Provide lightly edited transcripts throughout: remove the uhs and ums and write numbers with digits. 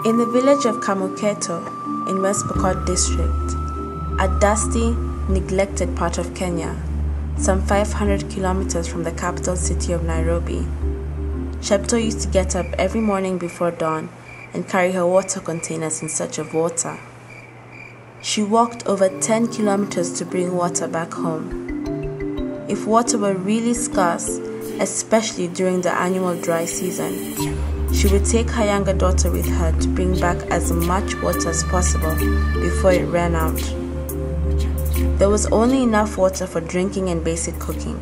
In the village of Kamuketo in West Pokot district, a dusty, neglected part of Kenya, some 500 kilometers from the capital city of Nairobi, Chepto used to get up every morning before dawn and carry her water containers in search of water. She walked over 10 kilometers to bring water back home. If water were really scarce, especially during the annual dry season, she would take her younger daughter with her to bring back as much water as possible before it ran out. There was only enough water for drinking and basic cooking.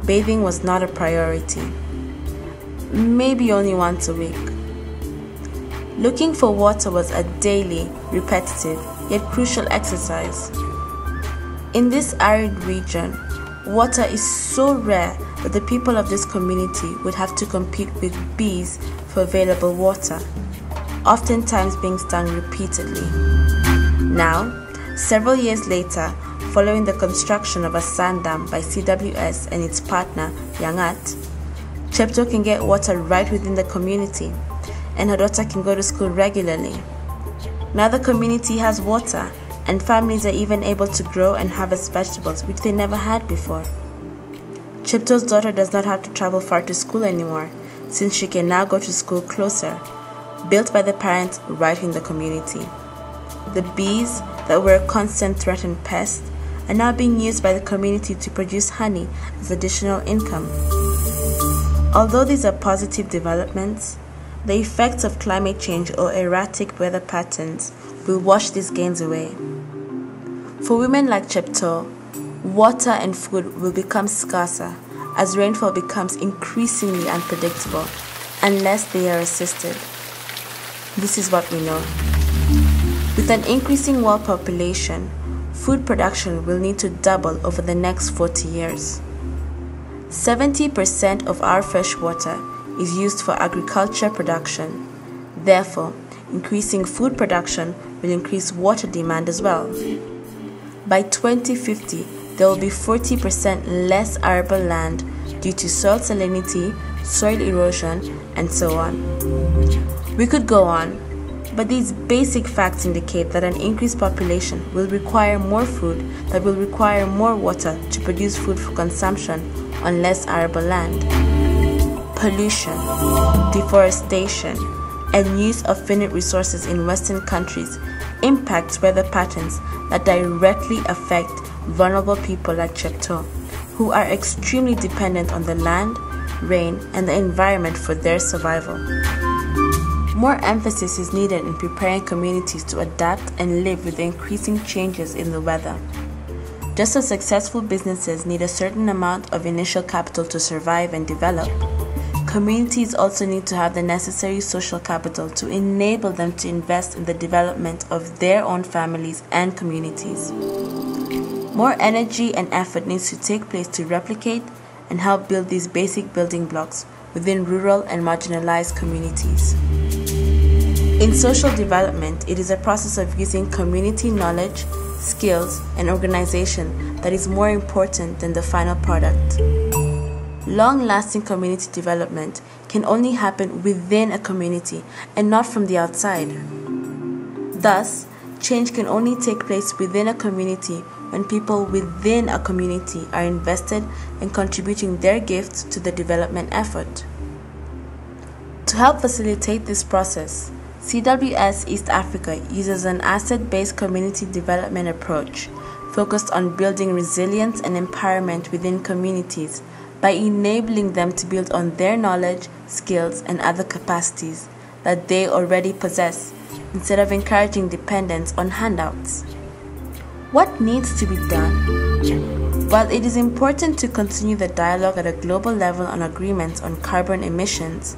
Bathing was not a priority. Maybe only once a week. Looking for water was a daily, repetitive, yet crucial exercise. In this arid region, water is so rare that the people of this community would have to compete with bees for available water, oftentimes being stung repeatedly. Now, several years later, following the construction of a sand dam by CWS and its partner, Yangat, Chepto can get water right within the community, and her daughter can go to school regularly. Now the community has water, and families are even able to grow and harvest vegetables, which they never had before. Chepto's daughter does not have to travel far to school anymore, since she can now go to school closer, built by the parents right in the community. The bees that were a constant threat and pest are now being used by the community to produce honey as additional income. Although these are positive developments, the effects of climate change or erratic weather patterns will wash these gains away. For women like Chepto, water and food will become scarcer as rainfall becomes increasingly unpredictable unless they are assisted. This is what we know. With an increasing world population, food production will need to double over the next 40 years. 70% of our fresh water is used for agriculture production. Therefore, increasing food production will increase water demand as well. By 2050, there will be 40% less arable land due to soil salinity, soil erosion, and so on. We could go on, but these basic facts indicate that an increased population will require more food that will require more water to produce food for consumption on less arable land. Pollution, deforestation, and use of finite resources in Western countries impacts weather patterns that directly affect vulnerable people like Chepto, who are extremely dependent on the land, rain, and the environment for their survival. More emphasis is needed in preparing communities to adapt and live with the increasing changes in the weather. Just as successful businesses need a certain amount of initial capital to survive and develop, communities also need to have the necessary social capital to enable them to invest in the development of their own families and communities. More energy and effort needs to take place to replicate and help build these basic building blocks within rural and marginalized communities. In social development, it is a process of using community knowledge, skills, and organization that is more important than the final product. Long-lasting community development can only happen within a community and not from the outside. Thus, change can only take place within a community when people within a community are invested in contributing their gifts to the development effort. To help facilitate this process, CWS East Africa uses an asset-based community development approach focused on building resilience and empowerment within communities by enabling them to build on their knowledge, skills, and other capacities that they already possess, instead of encouraging dependence on handouts. What needs to be done? While it is important to continue the dialogue at a global level on agreements on carbon emissions,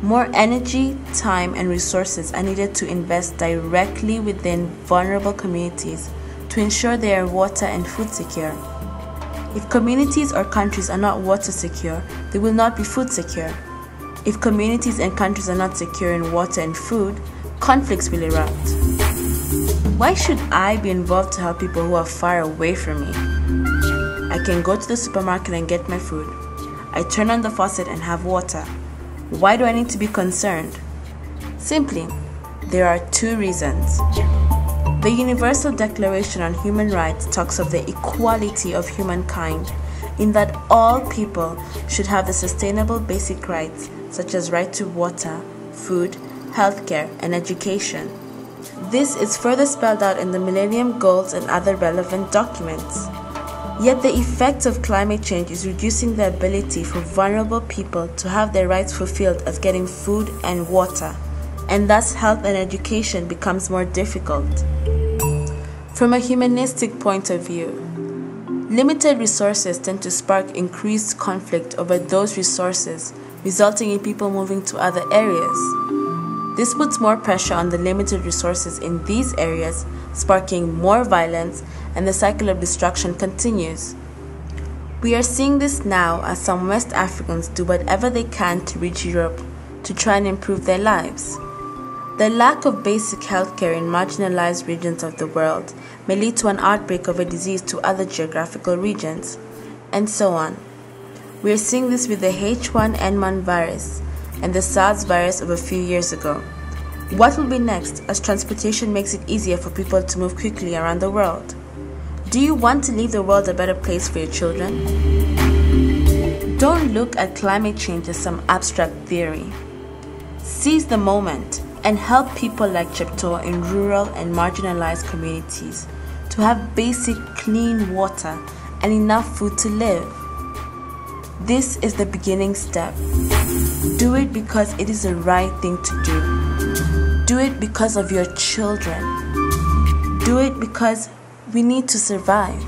more energy, time, and resources are needed to invest directly within vulnerable communities to ensure they are water and food secure. If communities or countries are not water secure, they will not be food secure. If communities and countries are not secure in water and food, conflicts will erupt. Why should I be involved to help people who are far away from me? I can go to the supermarket and get my food. I turn on the faucet and have water. Why do I need to be concerned? Simply, There are two reasons. The Universal Declaration on Human Rights talks of the equality of humankind, in that all people should have the sustainable basic rights such as right to water, food, healthcare, and education. This is further spelled out in the Millennium Goals and other relevant documents. Yet the effect of climate change is reducing the ability for vulnerable people to have their rights fulfilled as getting food and water, and thus health and education becomes more difficult. From a humanistic point of view, limited resources tend to spark increased conflict over those resources, resulting in people moving to other areas. This puts more pressure on the limited resources in these areas, sparking more violence, and the cycle of destruction continues. We are seeing this now as some West Africans do whatever they can to reach Europe to try and improve their lives. The lack of basic healthcare in marginalized regions of the world may lead to an outbreak of a disease to other geographical regions, and so on. We are seeing this with the H1N1 virus and the SARS virus of a few years ago. What will be next as transportation makes it easier for people to move quickly around the world? Do you want to leave the world a better place for your children? Don't look at climate change as some abstract theory. Seize the moment and help people like Cheptoo in rural and marginalized communities to have basic clean water and enough food to live. This is the beginning step. Do it because it is the right thing to do. Do it because of your children. Do it because we need to survive.